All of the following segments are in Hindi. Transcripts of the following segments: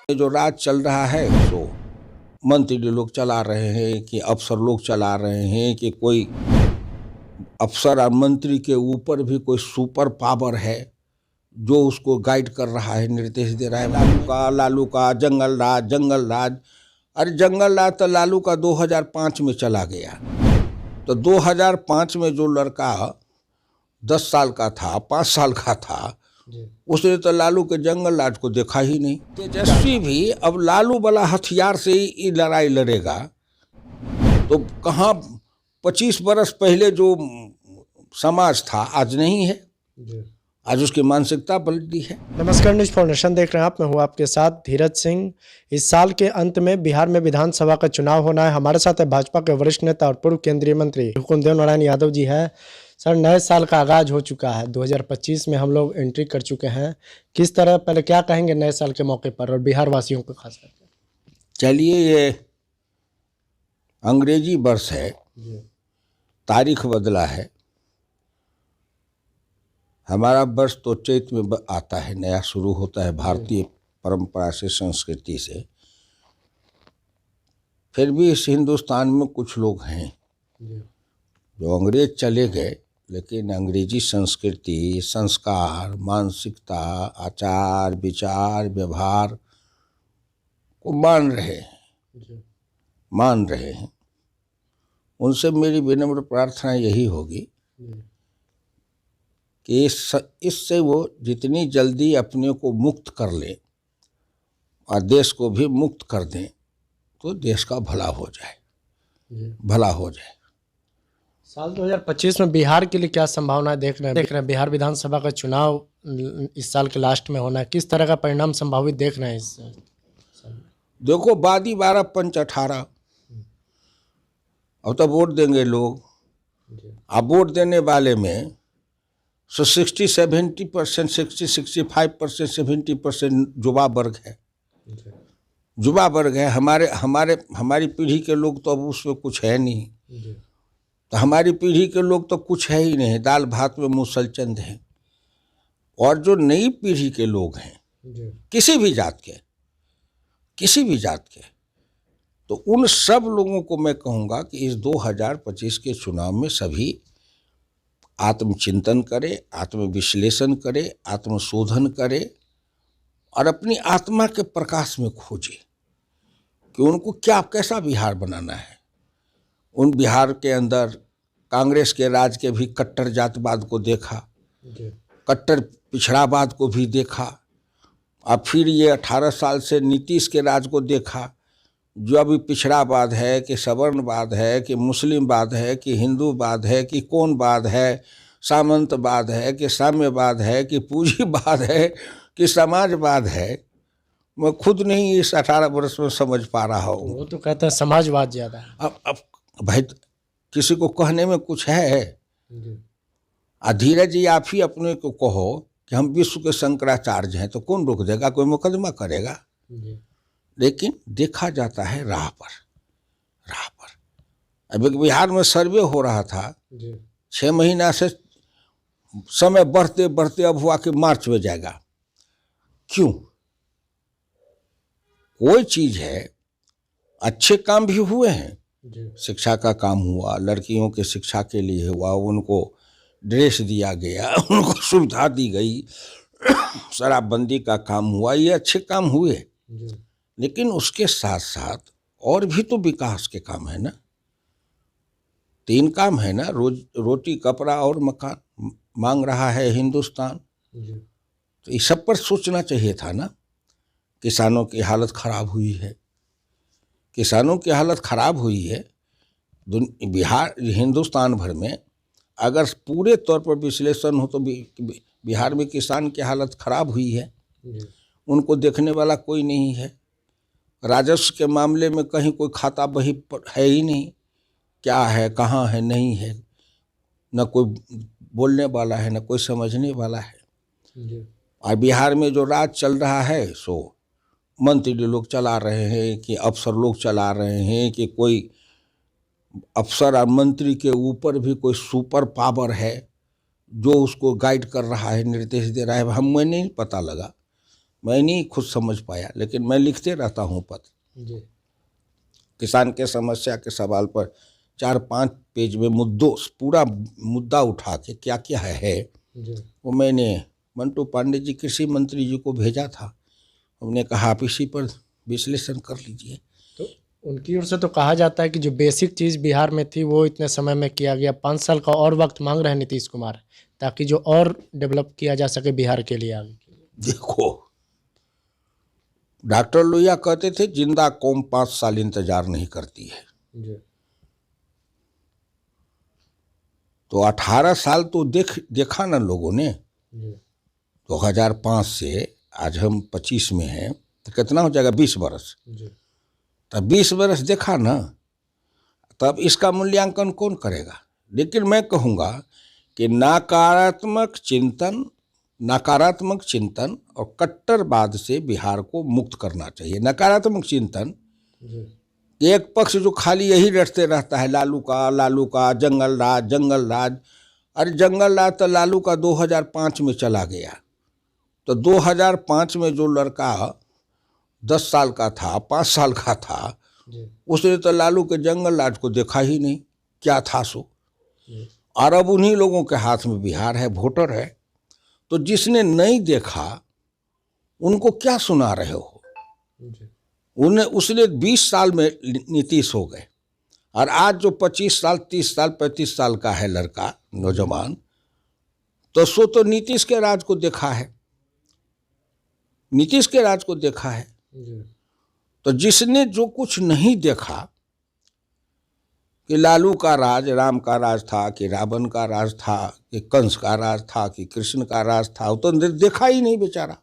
ये जो राज चल रहा है सो मंत्री लोग चला रहे हैं कि अफसर लोग चला रहे हैं कि कोई अफसर और मंत्री के ऊपर भी कोई सुपर पावर है जो उसको गाइड कर रहा है, निर्देश दे रहा है। लालू का जंगल राज। अरे जंगल राज तो लालू का 2005 में चला गया। तो 2005 में जो लड़का 10 साल का था, 5 साल का था, उसने तो लालू के जंगल राज को देखा ही नहीं। तेजस्वी भी अब लालू वाला हथियार से ही लड़ाई लड़ेगा। तो कहाँ 25 बरस पहले जो समाज था आज नहीं है, आज उसकी मानसिकता पलटी है। नमस्कार, न्यूज फाउंडेशन देख रहे हैं आप। मैं हूँ आपके साथ धीरज सिंह। इस साल के अंत में बिहार में विधानसभा का चुनाव होना है। हमारे साथ है भाजपा के वरिष्ठ नेता और पूर्व केंद्रीय मंत्री हुकुमदेव नारायण यादव जी है। सर, नए साल का आगाज हो चुका है, 2025 में हम लोग एंट्री कर चुके हैं। किस तरह, पहले क्या कहेंगे नए साल के मौके पर और बिहार वासियों को खास करके? चलिए, ये अंग्रेजी वर्ष है, तारीख बदला है। हमारा वर्ष तो चैत में आता है, नया शुरू होता है भारतीय परंपरा से, संस्कृति से। फिर भी इस हिंदुस्तान में कुछ लोग हैं जो अंग्रेज चले गए लेकिन अंग्रेजी संस्कृति, संस्कार, मानसिकता, आचार विचार, व्यवहार को मान रहे हैं। उनसे मेरी विनम्र प्रार्थना यही होगी कि इससे वो जितनी जल्दी अपने को मुक्त कर ले और देश को भी मुक्त कर दें तो देश का भला हो जाए। साल 2025 में बिहार के लिए क्या संभावनाएं देख रहे हैं? बिहार विधानसभा का चुनाव इस साल के लास्ट में होना है। किस तरह का परिणाम संभावित देख रहे हैं इस साल? देखो, वादी 12 पंच 18। अब तो वोट देंगे लोग। अब वोट देने वाले में 60-70%, 60-65%, 70% युवा वर्ग है। हमारी पीढ़ी के लोग तो अब उसमें कुछ है नहीं। तो हमारी पीढ़ी के लोग तो कुछ है ही नहीं, दाल भात में मुसलचंद हैं। और जो नई पीढ़ी के लोग हैं, किसी भी जात के, तो उन सब लोगों को मैं कहूँगा कि इस 2025 के चुनाव में सभी आत्मचिंतन करे, आत्मविश्लेषण करे, आत्मशोधन करे और अपनी आत्मा के प्रकाश में खोजे कि उनको कैसा बिहार बनाना है। उन बिहार के अंदर कांग्रेस के राज के भी कट्टर जातवाद को देखा, कट्टर पिछड़ावाद को भी देखा, और फिर ये 18 साल से नीतीश के राज को देखा, जो अभी पिछड़ावाद है कि सवर्णवाद है कि मुस्लिमवाद है कि हिंदूवाद है कि कौनवाद है, सामंतवाद है कि साम्यवाद है कि पूंजीवाद है कि समाजवाद है। मैं खुद नहीं इस 18 वर्ष में समझ पा रहा हूँ। वो तो कहते हैं समाजवाद ज़्यादा है। अब भाई, किसी को कहने में कुछ है? धीरज जी, आप ही अपने को कहो कि हम विश्व के शंकराचार्य हैं, तो कौन रोक देगा? कोई मुकदमा करेगा? लेकिन देखा जाता है राह पर। अब एक बिहार में सर्वे हो रहा था, 6 महीना से समय बढ़ते बढ़ते अब हुआ कि मार्च में जाएगा। क्यों? कोई चीज है, अच्छे काम भी हुए हैं। शिक्षा का काम हुआ, लड़कियों के शिक्षा के लिए हुआ, उनको ड्रेस दिया गया, उनको सुविधा दी गई, शराबबंदी का काम हुआ, ये अच्छे काम हुए। लेकिन उसके साथ साथ और भी तो विकास के काम है ना। 3 काम है ना, रोटी कपड़ा और मकान मांग रहा है हिंदुस्तान। तो इस सब पर सोचना चाहिए था ना। किसानों की हालत खराब हुई है। बिहार, हिंदुस्तान भर में अगर पूरे तौर पर विश्लेषण हो तो बिहार में किसान की हालत खराब हुई है। उनको देखने वाला कोई नहीं है। राजस्व के मामले में कहीं कोई खाता बही है ही नहीं, क्या है कहाँ है नहीं है, न कोई बोलने वाला है न कोई समझने वाला है। और बिहार में जो राज चल रहा है सो मंत्री लोग चला रहे हैं कि अफसर लोग चला रहे हैं कि कोई अफसर और मंत्री के ऊपर भी कोई सुपर पावर है जो उसको गाइड कर रहा है, निर्देश दे रहा है। हमें नहीं पता लगा, मैं नहीं खुद समझ पाया, लेकिन मैं लिखते रहता हूँ पत्र। जी किसान के समस्या के सवाल पर 4-5 पेज में पूरा मुद्दा उठा के क्या क्या है जी वो मैंने मंटू पांडे जी कृषि मंत्री जी को भेजा था। हमने कहा आप इसी पर विश्लेषण कर लीजिए। तो उनकी ओर से तो कहा जाता है कि जो बेसिक चीज़ बिहार में थी वो इतने समय में किया गया। 5 साल का और वक्त मांग रहे हैं नीतीश कुमार, ताकि जो और डेवलप किया जा सके बिहार के लिए आगे के लिए। देखो, डॉक्टर लोहिया कहते थे जिंदा कौम 5 साल इंतजार नहीं करती है। जी तो 18 साल तो देखा ना लोगों ने। जी 2005 से आज हम 25 में हैं, तो कितना हो जाएगा 20 बरस। जी तब 20 बरस देखा ना, तब इसका मूल्यांकन कौन करेगा। लेकिन मैं कहूँगा कि नकारात्मक चिंतन और कट्टरवाद से बिहार को मुक्त करना चाहिए। नकारात्मक चिंतन, जी एक पक्ष जो खाली यही रटते रहता है लालू का जंगल राज। अरे जंगल राज तो लालू का 2005 में चला गया। तो 2005 में जो लड़का 10 साल का था, 5 साल का था, जी उसने तो लालू के जंगल राज को देखा ही नहीं, क्या था सो। जी और अब उन्हीं लोगों के हाथ में बिहार है, वोटर है। तो जिसने नहीं देखा उनको क्या सुना रहे हो। जी उसने 20 साल में नीतीश हो गए, और आज जो 25 साल 30 साल 35 साल का है लड़का, नौजवान, तो सो तो नीतीश के राज को देखा है, नीतीश के राज को देखा है। जी तो जिसने जो कुछ नहीं देखा कि लालू का राज राम का राज था, कि रावण का राज था, कि कंस का राज था, कि कृष्ण का राज था, वो तो देखा ही नहीं बेचारा।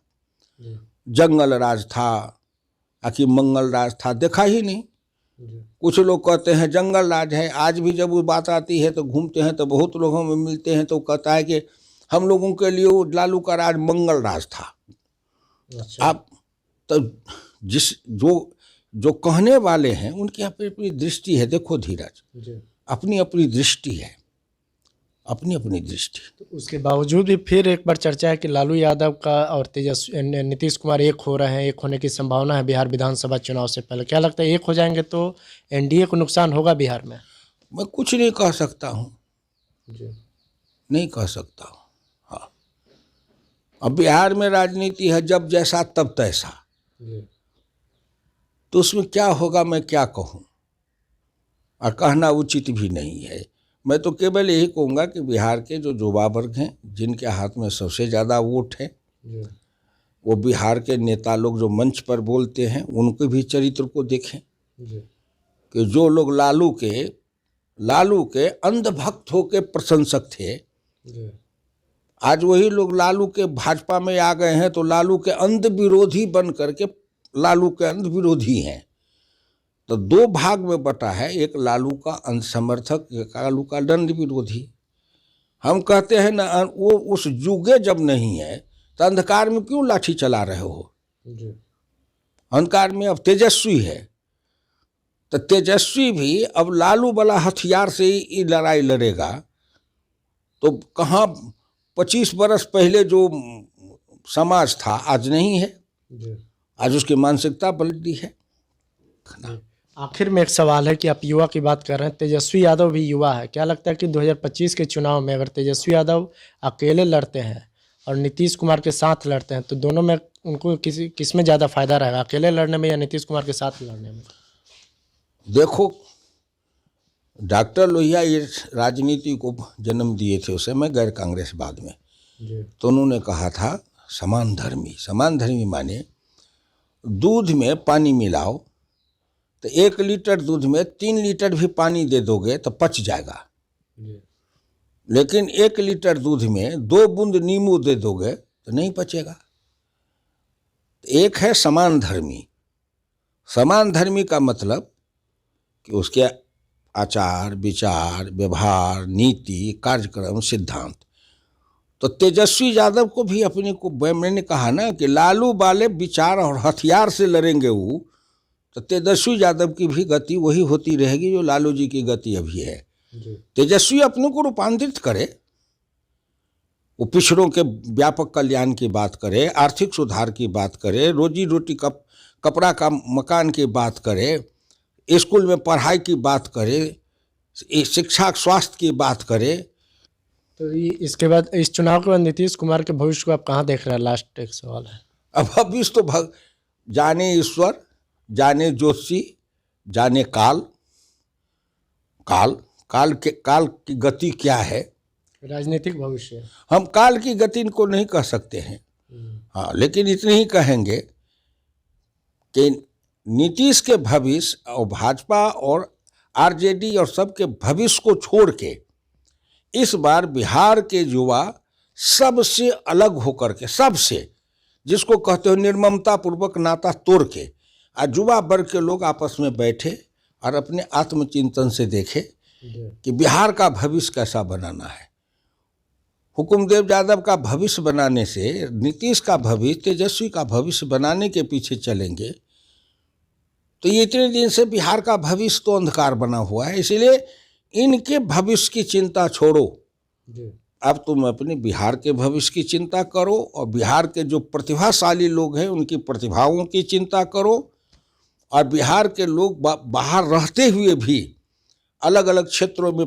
जी जंगल राज था कि मंगल राज था, देखा ही नहीं। जी कुछ लोग कहते हैं जंगल राज है। आज भी जब वो बात आती है तो घूमते हैं तो बहुत लोगों में मिलते हैं तो कहता है कि हम लोगों के लिए वो लालू का राज मंगल राज था। अच्छा आप तो जो कहने वाले हैं उनकी अपनी अपनी दृष्टि है। देखो धीरज, जी अपनी अपनी दृष्टि है, अपनी अपनी दृष्टि। तो उसके बावजूद भी फिर एक बार चर्चा है कि लालू यादव का और तेजस्वी नीतीश कुमार एक हो रहे हैं, एक होने की संभावना है बिहार विधानसभा चुनाव से पहले। क्या लगता है, एक हो जाएंगे तो एनडीए को नुकसान होगा बिहार में? मैं कुछ नहीं कह सकता हूँ, जी नहीं कह सकता हूँ। हाँ, अब बिहार में राजनीति है जब जैसा तब तैसा, जी तो उसमें क्या होगा मैं क्या कहूँ, और कहना उचित भी नहीं है। मैं तो केवल यही कहूँगा कि बिहार के जो युवा वर्ग हैं, जिनके हाथ में सबसे ज़्यादा वोट है, जी वो बिहार के नेता लोग जो मंच पर बोलते हैं उनके भी चरित्र को देखें। जी कि जो लोग लालू के अंधभक्त होके प्रशंसक थे, जी आज वही लोग लालू के भाजपा में आ गए हैं तो लालू के अंध विरोधी बन करके लालू के अंध विरोधी हैं। तो 2 भाग में बटा है, एक लालू का अंध समर्थक, एक लालू का दंड विरोधी। हम कहते हैं ना, वो उस युगे जब नहीं है तो अंधकार में क्यों लाठी चला रहे हो। जी अंधकार में अब तेजस्वी है, तो तेजस्वी भी अब लालू वाला हथियार से ही लड़ाई लड़ेगा। तो कहाँ 25 बरस पहले जो समाज था आज नहीं है, जी आज उसकी मानसिकता पलटी है। आखिर में एक सवाल है कि आप युवा की बात कर रहे हैं, तेजस्वी यादव भी युवा है। क्या लगता है कि 2025 के चुनाव में अगर तेजस्वी यादव अकेले लड़ते हैं और नीतीश कुमार के साथ लड़ते हैं, तो दोनों में उनको किस में ज़्यादा फायदा रहेगा, अकेले लड़ने में या नीतीश कुमार के साथ लड़ने में? देखो, डॉक्टर लोहिया ये राजनीति को जन्म दिए थे उस समय गैर कांग्रेसवाद में। जी तो उन्होंने कहा था समान धर्मी माने दूध में पानी मिलाओ तो 1 लीटर दूध में 3 लीटर भी पानी दे दोगे तो पच जाएगा, जी लेकिन 1 लीटर दूध में 2 बूंद नींबू दे दोगे तो नहीं पचेगा। एक है समान धर्मी का मतलब कि उसके आचार विचार व्यवहार नीति कार्यक्रम सिद्धांत। तो तेजस्वी यादव को भी अपने को, मैंने कहा ना कि लालू वाले विचार और हथियार से लड़ेंगे वो, तो तेजस्वी यादव की भी गति वही होती रहेगी जो लालू जी की गति अभी है। जी तेजस्वी अपने को रूपांतरित करे, वो पिछड़ों के व्यापक कल्याण की बात करे, आर्थिक सुधार की बात करे, रोजी रोटी कपड़ा का मकान की बात करे, स्कूल में पढ़ाई की बात करे, शिक्षा स्वास्थ्य की बात करे। तो इसके बाद इस चुनाव के बाद नीतीश कुमार के भविष्य को आप कहाँ देख रहे हैं? लास्ट एक सवाल है। अब भविष्य तो जाने ईश्वर, जाने ज्योतिषी, जाने काल की गति क्या है। राजनीतिक भविष्य हम काल की गति को नहीं कह सकते हैं, हाँ, लेकिन इतने ही कहेंगे कि नीतीश के भविष्य और भाजपा और आरजेडी और सबके भविष्य को छोड़ के इस बार बिहार के युवा सबसे अलग होकर के, सबसे जिसको कहते हो निर्ममता पूर्वक नाता तोड़ के, युवा वर्ग के लोग आपस में बैठे और अपने आत्मचिंतन से देखे कि बिहार का भविष्य कैसा बनाना है। हुकुमदेव यादव का भविष्य बनाने से नीतीश का भविष्य, तेजस्वी का भविष्य बनाने के पीछे चलेंगे तो ये इतने दिन से बिहार का भविष्य तो अंधकार बना हुआ है। इसलिए इनके भविष्य की चिंता छोड़ो, अब तुम अपने बिहार के भविष्य की चिंता करो और बिहार के जो प्रतिभाशाली लोग हैं उनकी प्रतिभाओं की चिंता करो। और बिहार के लोग बाहर रहते हुए भी अलग अलग क्षेत्रों में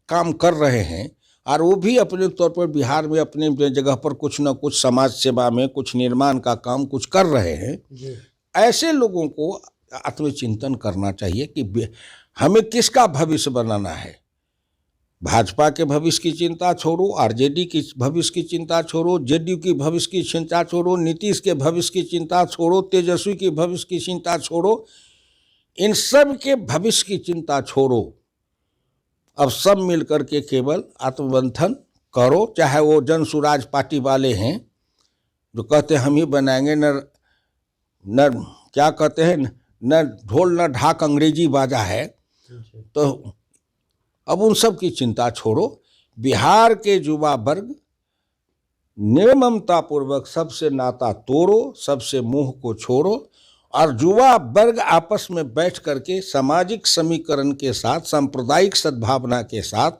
काम कर रहे हैं और वो भी अपने तौर पर बिहार में अपने जगह पर कुछ न कुछ समाज सेवा में, कुछ निर्माण का काम कुछ कर रहे हैं। ऐसे लोगों को आत्मचिंतन करना चाहिए कि हमें किसका भविष्य बनाना है। भाजपा के भविष्य की चिंता छोड़ो, आरजेडी की भविष्य की चिंता छोड़ो, जेडीयू की भविष्य की चिंता छोड़ो, नीतीश के भविष्य की चिंता छोड़ो, तेजस्वी की भविष्य की चिंता छोड़ो, इन सब के भविष्य की चिंता छोड़ो। अब सब मिलकर के केवल आत्ममंथन करो, चाहे वो जन सुराज पार्टी वाले हैं जो कहते हम ही बनाएंगे, न क्या कहते हैं, न ढोल न ढाक अंग्रेजी बाजा है, तो अब उन सब की चिंता छोड़ो। बिहार के युवा वर्ग निर्ममता पूर्वक सबसे नाता तोड़ो, सबसे मोह को छोड़ो और युवा वर्ग आपस में बैठ करके सामाजिक समीकरण के साथ, सांप्रदायिक सद्भावना के साथ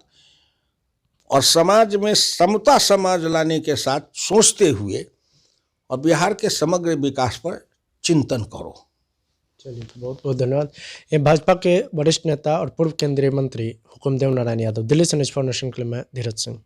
और समाज में समता समाज लाने के साथ सोचते हुए और बिहार के समग्र विकास पर चिंतन करो। चलिए, बहुत बहुत धन्यवाद। ये भाजपा के वरिष्ठ नेता और पूर्व केंद्रीय मंत्री हुकुमदेव नारायण यादव। दिल्ली से न्यूज़ फॉर नेशन के लिए मैं धीरज सिंह।